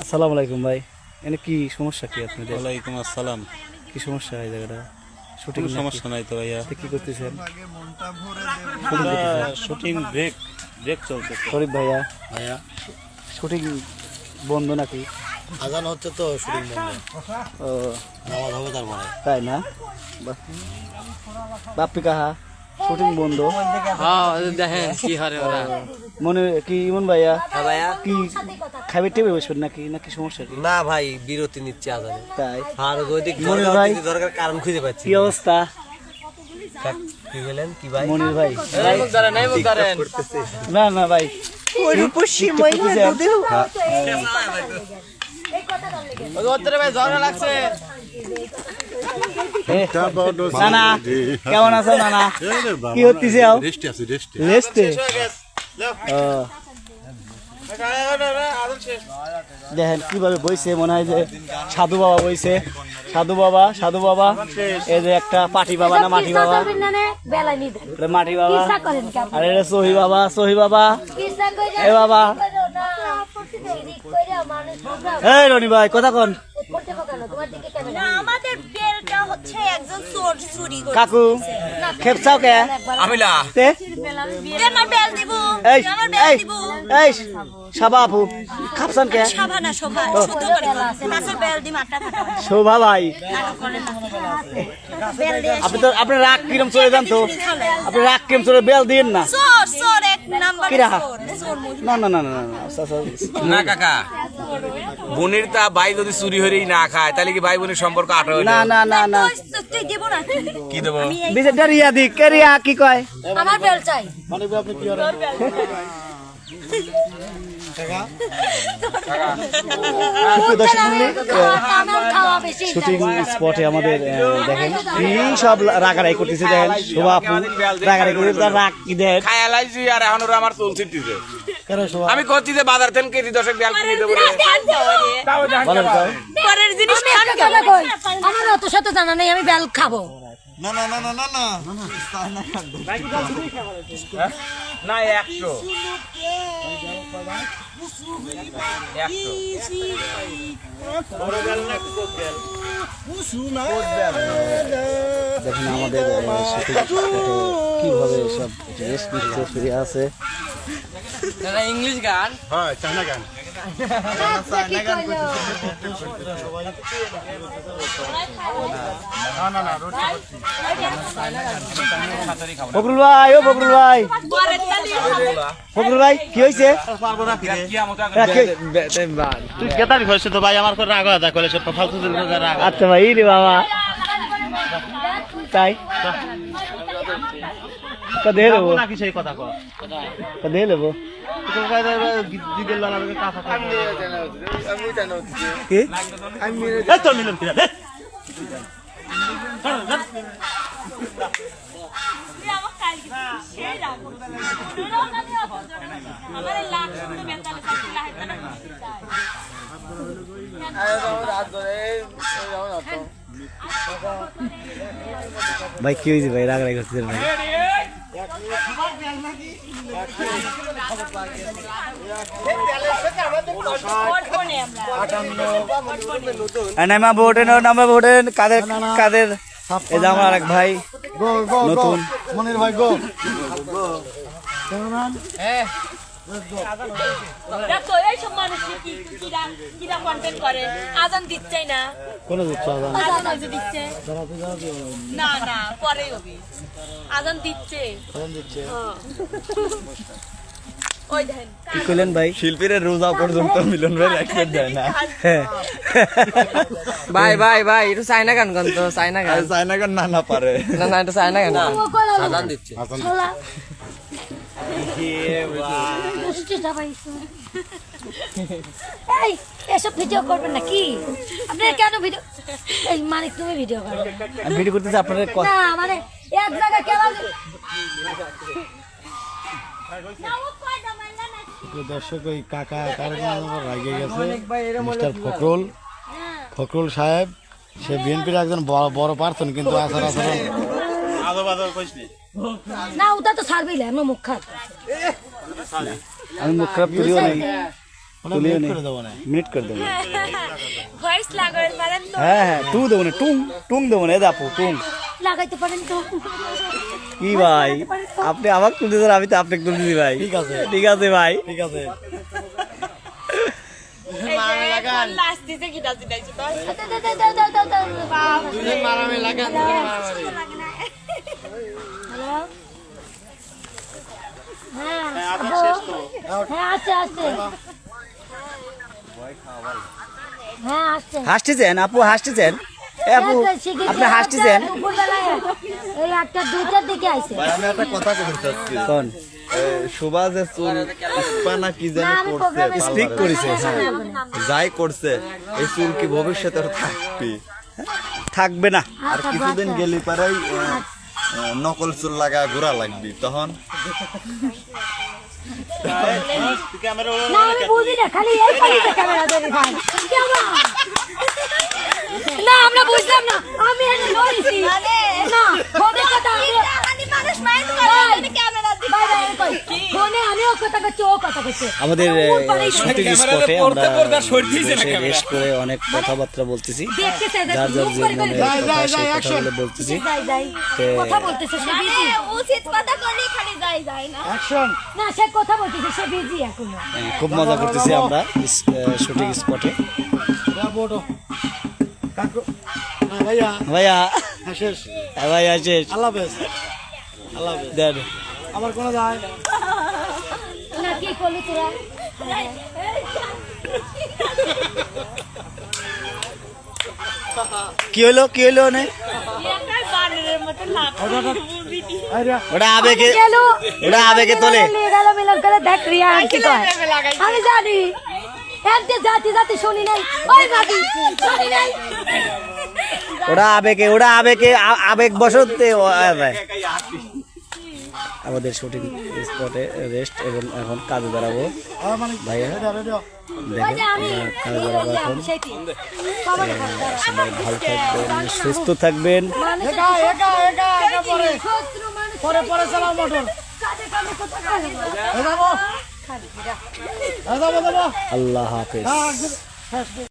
আসসালামু আলাইকুম ভাই, এনে কি সমস্যা কি আপনাদের? ওয়ালাইকুম আসসালাম। কি সমস্যা এই জায়গাটা? শুটিং কোনো সমস্যা নাই তো ভাইয়া। কি করতেছেন? শুটিং ব্রেক চলছে তো। শরীফ ভাইয়া, ভাইয়া শুটিং বন্ধ নাকি? আজান হচ্ছে তো, শুটিং বন্ধ। ও নামাজ হবে তারপরে। তাই না? বাপ্পি কাহা শুটিং বন্ধ। দেখেন কি হারে ওরা। মনে কি ইমন ভাইয়া ভাইয়া কি খাবে টেবে বসবেন নাকি সমস্যা কি? না ভাই, বিরতি নিচ্ছে আজানে। তাই আর ওইদিক মনির ভাই দরকার কারণ খুঁজে পাচ্ছি। কি অবস্থা? কি বলেন কি ভাই? মনির ভাই না না ভাই নানা কেমন আছো নানা? কি হচ্ছে? দেখেন কিভাবে বইছে, মনে হয় যে সাধু বাবা বইছে। সাধু বাবা এই যে একটা পাটি বাবা না মাটি বাবা, মাটি বাবা। আর এটা সহি বাবা এ বাবা। এই রনি ভাই কথা কন। কাকু খেপছাও কে? এই সাবা আপু খাপসান কে? শোভা ভাই আপনি রাগ কিরম চলে যান তো, আপনি রাগ কিরম চলে বেল দিন না। না না না না না কাকা, বোনের তা ভাই যদি চুরি হরেই না খায় তাহলে কি ভাই বোনের সম্পর্ক আটা হইল? না না না না কি দেবো? বিজেটা রিয়া দি কে রিয়া কি কয়? আমার বেল চাই। শুটিং স্পটে আমাদের দেখেন কি সব রাগারাই করতেছে। দেখেন শোভা আপু রাগারাই করতেছে, তার রাগ কি দেন খায়ালাইছি আর এখন ওরা আমার চুল ছিটতেছে। আমি করছি যে বাজার থেকে কেজি 10 ডাল কিনে দেবো। আমার অত শত জানা নেই, আমি বেল খাবো। না না না না না না না 100 দেখেন আমাদের শুটিং কিভাবে সব রেস্ট নিচ্ছে, ফিরে আছে। ইংলিশ গান, হ্যাঁ চায়না গান। ফখরুল ভাই, ও ফখরুল ভাই, ফখরুল ভাই কি হয়েছে? তুই কেতারি হয়েছে তো ভাই, আমার রাগ আদা করে সব ফালতু রাগ। আচ্ছা ভাই রে বাবা, তাই দে দেবো নাকি সেই কথা কর দে দেবো কি মিলন কিনা ভাই কি হয়েছে ভাই? রাগারাগি করতেছেন ভাই? নাম্বার ভোটেন কাদের কাদের? এই যে আমার আরেক ভাই নতুন মনির ভাই গো। আজান দিচ্ছাই না, কোন দিচ্ছে না না পরে হবে। আজান দিচ্ছে ওই দেখেন কি করলেন ভাই? শিল্পীর রোজা পর্যন্ত মিলন ভাই রেকর্ড দেয় না। ভাই ভাই ভাই একটু চাইনা গান গান তো, চাইনা গান। চায়না গান না পারে। না না একটু চাইনা গান। আজান দিচ্ছে। এই এসব ভিডিও করবেন না কি? আপনারা কেন ভিডিও? এই মানিক তুমি ভিডিও করো আমি ভিডিও করতেছি আপনাদের না, মানে এক জায়গায় কেন? দর্শক ওই কাকা কারণ রাগে গেছে মিস্টার ফখরুল সাহেব। সে বিএনপির একজন বড় পার্সন, কিন্তু আচার আচরণ না, ওটা তো ছাড়বেই না, আমার মুখ খারাপ। আমি মুখ খারাপ করিও নাই। ওটা তুলিও মিনিট নি করে দেবো না মিনিট করে দেবো ভয়েস লাগাতে পারেন তো? হ্যাঁ হ্যাঁ টুং দেবো না টুং টুং দেবো না এ দাপু টুং লাগাইতে পারেন তো? কি ভাই আপনি আমাকে তুলতে দেন আমি তো আপনাকে তুলতে দিই ভাই ঠিক আছে ঠিক আছে ভাই ঠিক আছে হ্যালো? হ্যাঁ, আব্বু। হ্যাঁ, আসছে, আসছে। হ্যাঁ, আসছে। হাসতেছেন আপু হাসতেছেন এ আপু হ্যাঁ, শিখেছি, আপনি হাসতেছেন আজকে দুপুরবেলায় এই একটা দুইটার দিকে আইছে। আমি একটা কথা বলতে চাচ্ছি কোন শোভা যে চুল ইস্পা না কি জানি না, আমি করছে প্রোগ্রামে স্পিক করেছে হ্যাঁ। যাই করছে এই চুল কি ভবিষ্যতে আর থাকবে থাকবে না আর কিছুদিন গেলি পারেই নকল চুল লাগা ঘোরা লাগবে তখন না, আমি বুঝি না, খালি এই পালিতে ক্যামেরা ধরে ভাই। কেমন? না, আমরা বুঝলাম না। আমি এনে ধরেছি। না, ফোনে কথা ভাই, ভাই, ভাই, আমি কই, ফোনে আমিও কথা করছি, ও কথা করছে। আমাদের ওর পাড়েই শুটিং ধরে। স্পটে পড়তে আমরা পড়তে সরতেইছে না বসে ক্যামেরা। রেস্ট করে অনেক কথাবার্তা বলতেছি দেখতে চাই, যার যার যে করে করে মনের যাই, কথা সেই কথাগুলো বলতেছি যাই। তে- কথা বলতেছে, সে busy। উচিত কথা করলেই খালি যাই যায় না অ্যাকশন না, সে কথা বলতেছে, সে বিজি এখনো। খুব মজা করতেছি আমরা শুটিং স্পটে বোটো কাকু না ভাইয়া ভাইয়া হ্যাঁ শেষ ভাইয়া শেষ আল্লাহ হাফেজ আল্লাহ হাফেজ দেন আবার কোনো যায় না, কি করলি তোরা? কি হলো নে ওটা আবেগে গেল। ওটা আবেগে তোলে গেল মিলন করে দেখ রিয়া আর কি কয়। আমি জানি এমতে জাতি শুনি নাই ওই ভাবি শুনি নাই ওটা আবেগে আবেগ বশত আমাদের শুটিং স্পটে রেস্ট এবং এখন কাজে দাঁড়াবো মানে ভাইয়া রেডিও ওই যে আমি কাজে দাঁড়াবো এখন সেইটি বাবা সবাই ভালো থাকবেন সুস্থ থাকবেন একা একা একা একা পরে শত্রু মানুষ পরে পরে চালাও মোটর কাজে কামে কথা কয় না। যাবো যাবো আল্লাহ হাফেজ হ্যাঁ